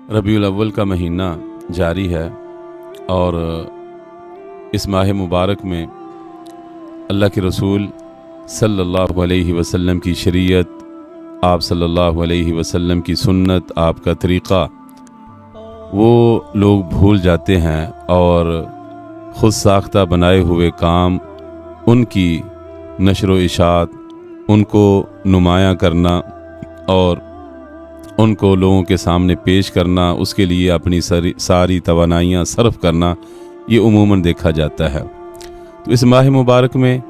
रबीउल अव्वल का महीना जारी है और इस माह मुबारक में अल्लाह के रसूल सल्लल्लाहु अलैहि वसल्लम की शरीयत, आप सल्लल्लाहु अलैहि वसल्लम की सुन्नत, आपका तरीक़ा वो लोग भूल जाते हैं और ख़ुद साख्ता बनाए हुए काम, उनकी नशर व इशात, उनको नुमायाँ करना और उनको लोगों के सामने पेश करना, उसके लिए अपनी सारी तवानाइयाँ सर्फ करना, ये उमूमन देखा जाता है। तो इस माह मुबारक में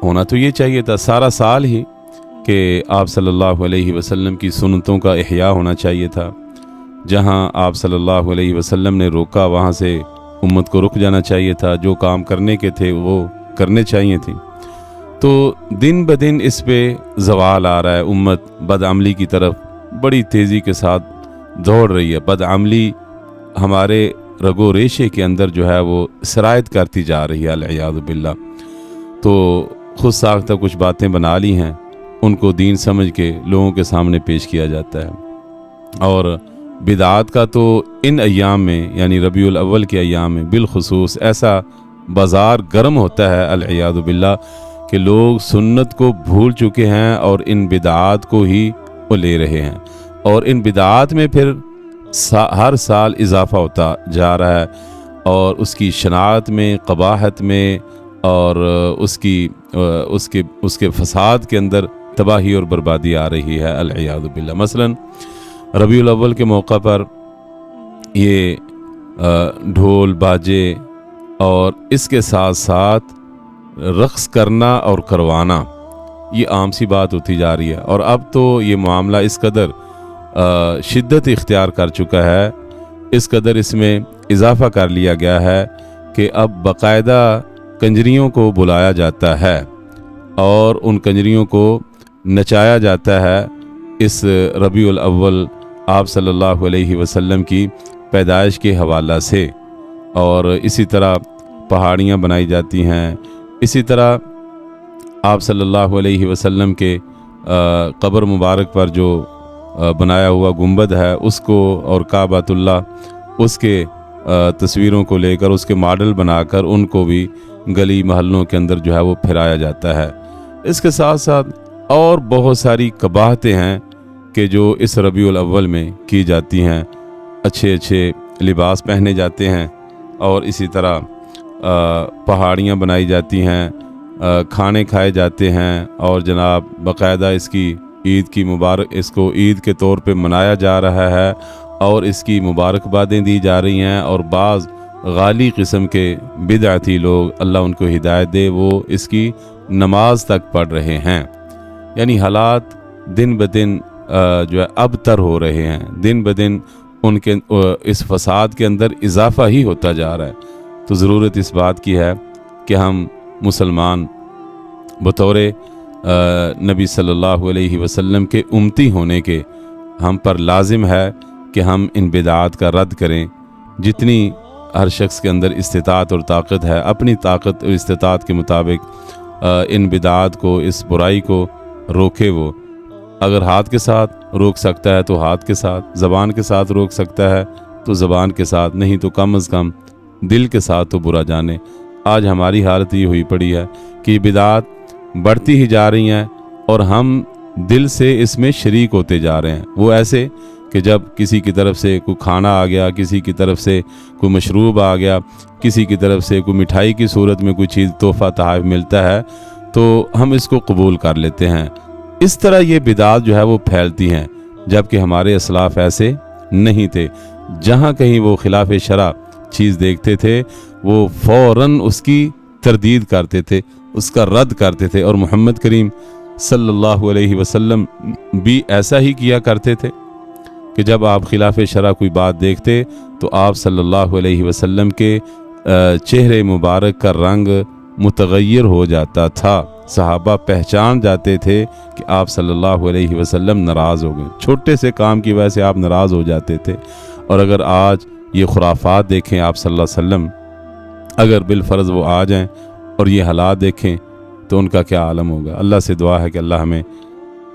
होना तो ये चाहिए था सारा साल ही कि आप सल्लल्लाहु अलैहि वसल्लम की सुन्नतों का इह्या होना चाहिए था। जहाँ आप सल्लल्लाहु अलैहि वसल्लम ने रोका वहाँ से उम्मत को रुक जाना चाहिए था, जो काम करने के थे वो करने चाहिए थे। तो दिन ब दिन इस पे ज़वाल आ रहा है, उम्मत बदअमली की तरफ बड़ी तेज़ी के साथ दौड़ रही है। बदअमली हमारे रगो रेशे के अंदर जो है वो सरायत करती जा रही है, अल-इयाज़ु बिल्लाह। तो खुद साख्ता कुछ बातें बना ली हैं, उनको दीन समझ के लोगों के सामने पेश किया जाता है। और बिदात का तो इन अय्याम में, यानी रबीउल अव्वल के अय्याम में बिलखुसूस ऐसा बाज़ार गर्म होता है, अल-इयाज़ु बिल्लाह, कि लोग सुन्नत को भूल चुके हैं और इन बिदात को ही वो ले रहे हैं। और इन बिदात में फिर हर साल इजाफा होता जा रहा है और उसकी शनाअत में, क़बाहत में और उसके फसाद के अंदर तबाही और बर्बादी आ रही है, अल-इयाज़ु बिल्लाह। मसलन रबीउल अव्वल के मौका पर ये ढोल बाजे और इसके साथ साथ रक़्स करना और करवाना, ये आम सी बात होती जा रही है। और अब तो ये मामला इस कदर शिद्दत इख्तियार कर चुका है, इस कदर इसमें इजाफ़ा कर लिया गया है कि अब बाकायदा कंजरियों को बुलाया जाता है और उन कंजरियों को नचाया जाता है इस रबीउल अव्वल आप सल्लल्लाहु अलैहि वसल्लम की पैदाइश के हवाला से। और इसी तरह पहाड़ियाँ बनाई जाती हैं, इसी तरह आप सल्लल्लाहु अलैहि वसल्लम के क़ब्र मुबारक पर जो बनाया हुआ गुंबद है उसको और काबतुल्लाह उसके तस्वीरों को लेकर उसके मॉडल बनाकर उनको भी गली महल्लों के अंदर जो है वो फिराया जाता है। इसके साथ साथ और बहुत सारी कबाहतें हैं कि जो इस रबीउल अव्वल में की जाती हैं। अच्छे अच्छे लिबास पहने जाते हैं और इसी तरह पहाड़ियाँ बनाई जाती हैं, खाने खाए जाते हैं और जनाब बाकायदा इसकी ईद की मुबारक, इसको ईद के तौर पे मनाया जा रहा है और इसकी मुबारकबादें दी जा रही हैं। और बाज़ गाली किस्म के बिदअती लोग, अल्लाह उनको हिदायत दे, वो इसकी नमाज तक पढ़ रहे हैं। यानी हालात दिन ब दिन जो है अबतर हो रहे हैं, दिन ब दिन उनके इस फसाद के अंदर इजाफ़ा ही होता जा रहा है। तो ज़रूरत इस बात की है कि हम मुसलमान बतौर नबी सल्लल्लाहु अलैहि वसल्लम के उम्मती होने के हम पर लाजिम है कि हम इन बिदात का रद्द करें। जितनी हर शख्स के अंदर इस्तिताअत और ताकत है, अपनी ताकत और इस्तिताअत के मुताबिक इन बिदात को, इस बुराई को रोके। वो अगर हाथ के साथ रोक सकता है तो हाथ के साथ, ज़बान के साथ रोक सकता है तो ज़बान के साथ, नहीं तो कम अज़ कम दिल के साथ तो बुरा जाने। आज हमारी हालत ये हुई पड़ी है कि बिदात बढ़ती ही जा रही हैं और हम दिल से इसमें शरीक होते जा रहे हैं। वो ऐसे कि जब किसी की तरफ से कोई खाना आ गया, किसी की तरफ से कोई मशरूब आ गया, किसी की तरफ से कोई मिठाई की सूरत में कोई चीज़ तोहफ़ा तोहफ़ मिलता है तो हम इसको कबूल कर लेते हैं। इस तरह ये बिदात जो है वो फैलती हैं, जबकि हमारे असलाफ़ ऐसे नहीं थे। जहाँ कहीं वो खिलाफ शरा चीज़ देखते थे वो फ़ौरन उसकी तरदीद करते थे, उसका रद्द करते थे। और मोहम्मद करीम सल्लल्लाहु अलैहि वसल्लम भी ऐसा ही किया करते थे कि जब आप खिलाफ शरा कोई बात देखते तो आप सल्लल्लाहु अलैहि वसल्लम के चेहरे मुबारक का रंग मुतगय्यर हो जाता था। सहाबा पहचान जाते थे कि आप सल्लल्लाहु अलैहि वसल्लम नाराज़ हो गए, छोटे से काम की वजह से आप नाराज़ हो जाते थे। और अगर आज ये खुराफात देखें, आप सल्लल्लाहु अलैहि वसल्लम अगर बिलफर्ज वो आ जाएं और ये हालात देखें तो उनका क्या आलम होगा। अल्लाह से दुआ है कि अल्लाह हमें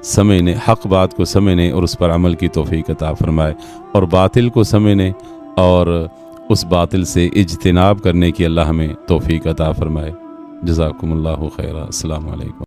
سمجھنے، حق بات کو سمجھنے اور اس پر عمل کی توفیق عطا فرمائے، اور باطل کو سمجھنے اور اس باطل سے اجتناب کرنے کی اللہ ہمیں توفیق عطا فرمائے۔ جزاکم اللہ خیرا۔ السلام علیکم۔